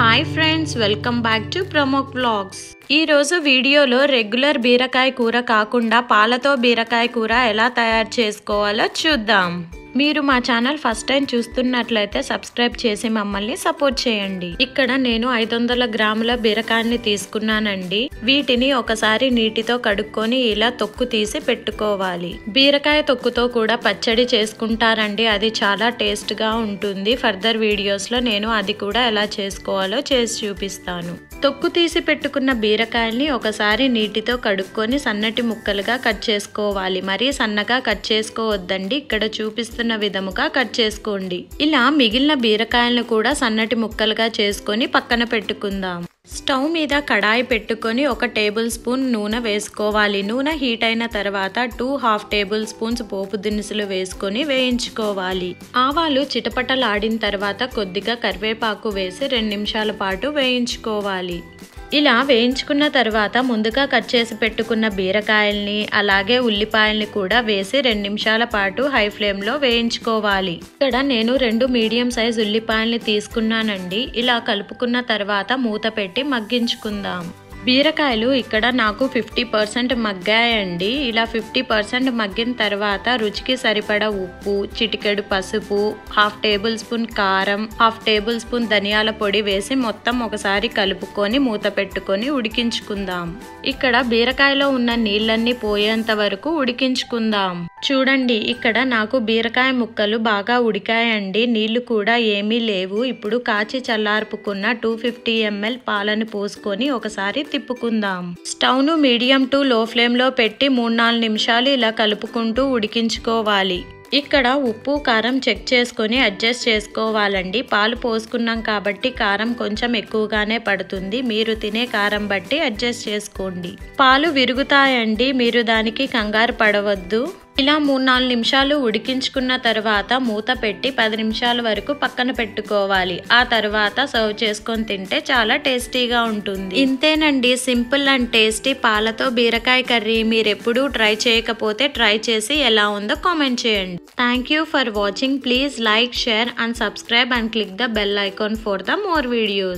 Hi friends, welcome back to Pramok vlogs. ఈ రోజు వీడియోలో రెగ్యులర్ బీరకాయ కూర కాకుండా పాలతో బీరకాయ కూర ఎలా తయారు చేసుకోవాలో చూద్దాం. మీరు మా ఛానల్ ఫస్ట్ టైం చూస్తున్నట్లయితే సబ్స్క్రైబ్ చేసి మమ్మల్ని సపోర్ట్ చేయండి. ఇక్కడ నేను 500 గ్రాముల బీరకాయని తీసుకున్నానండి. వీటిని ఒకసారి నీటితో కడుక్కొని ఇలా తొక్కు తీసి పెట్టుకోవాలి. బీరకాయ తొక్కుతో కూడా పచ్చడి చేసుకుంటారండి, అది చాలా టేస్ట్ గా ఉంటుంది. ఫర్దర్ వీడియోస్ లో నేను అది కూడా ఎలా చేసుకోవాలో చేసి చూపిస్తాను. తొక్కు తీసి పెట్టుకున్న బీరకాయల్ని ఒకసారి నీటితో కడుక్కొని సన్నటి ముక్కలుగా కట్ చేసుకోవాలి. మరీ సన్నగా కట్ చేసుకోవద్దండి, ఇక్కడ చూపిస్తున్న విధముగా కట్ చేసుకోండి. ఇలా మిగిలిన బీరకాయలను కూడా సన్నటి ముక్కలుగా చేసుకొని పక్కన పెట్టుకుందాం. స్టవ్ మీద కడాయి పెట్టుకొని 1 టేబుల్ స్పూన్ నూనె వేసుకోవాలి. నూనె హీట్ అయిన తర్వాత 2 టేబుల్ స్పూన్స్ పోపు దినుసులు వేసుకొని వేయించుకోవాలి. ఆవాలు చిటపటలాడిన తర్వాత కొద్దిగా కరివేపాకు వేసి 2 నిమిషాల పాటు వేయించుకోవాలి. ఇలా వేయించుకున్న తర్వాత ముందుగా కట్ చేసి పెట్టుకున్న బీరకాయల్ని అలాగే ఉల్లిపాయల్ని కూడా వేసి 2 నిమిషాల పాటు హై ఫ్లేమ్ లో వేయించుకోవాలి. ఇక్కడ నేను 2 మీడియం సైజ్ ఉల్లిపాయల్ని తీసుకున్నానండి. ఇలా కలుపుకున్న తర్వాత మూత పెట్టి మగ్గించుకుందాం. బీరకాయలు ఇక్కడ నాకు 50% మగ్గాయండి. ఇలా 50% మగ్గిన తర్వాత రుచికి సరిపడా ఉప్పు, చిటికెడు పసుపు, 1/2 టేబుల్ స్పూన్ కారం, 1/2 టేబుల్ స్పూన్ ధనియాల పొడి వేసి మొత్తం ఒకసారి కలుపుకొని మూత పెట్టుకొని ఉడికించుకుందాం. ఇక్కడ బీరకాయలో ఉన్న నీళ్ళన్నీ పోయేంత వరకు ఉడికించుకుందాం. చూడండి, ఇక్కడ నాకు బీరకాయ ముక్కలు బాగా ఉడికాయండి, నీళ్లు కూడా ఏమీ లేవు. ఇప్పుడు కాచి చల్లార్పుకున్న 250 ml పాలను పోసుకొని ఒకసారి తిప్పుకుందాం. స్టవ్ ను మీడియం టు లో ఫ్లేమ్ లో పెట్టి 3-4 నిమిషాలు ఇలా కలుపుకుంటూ ఉడికించుకోవాలి. ఇక్కడ ఉప్పు కారం చెక్ చేసుకొని అడ్జస్ట్ చేసుకోవాలండి. పాలు పోసుకున్నాం కాబట్టి కారం కొంచెం ఎక్కువగానే పడుతుంది. మీరు తినే కారం బట్టి అడ్జస్ట్ చేసుకోండి. పాలు విరుగుతాయండి, మీరు దానికి కంగారు పడవద్దు. ఇలా 3-4 నిమిషాలు ఉడికించుకున్న తర్వాత మూత పెట్టి 10 నిమిషాల వరకు పక్కన పెట్టుకోవాలి. ఆ తర్వాత సర్వ్ చేసుకొని తింటే చాలా టేస్టీగా ఉంటుంది. ఇంతేనండి, సింపుల్ అండ్ టేస్టీ పాలతో బీరకాయ కర్రీ. మీరు ఎప్పుడూ ట్రై చేయకపోతే ట్రై చేసి ఎలా ఉందో కామెంట్ చేయండి. Thank you for watching. Please like, share and subscribe and click the bell icon for the more videos.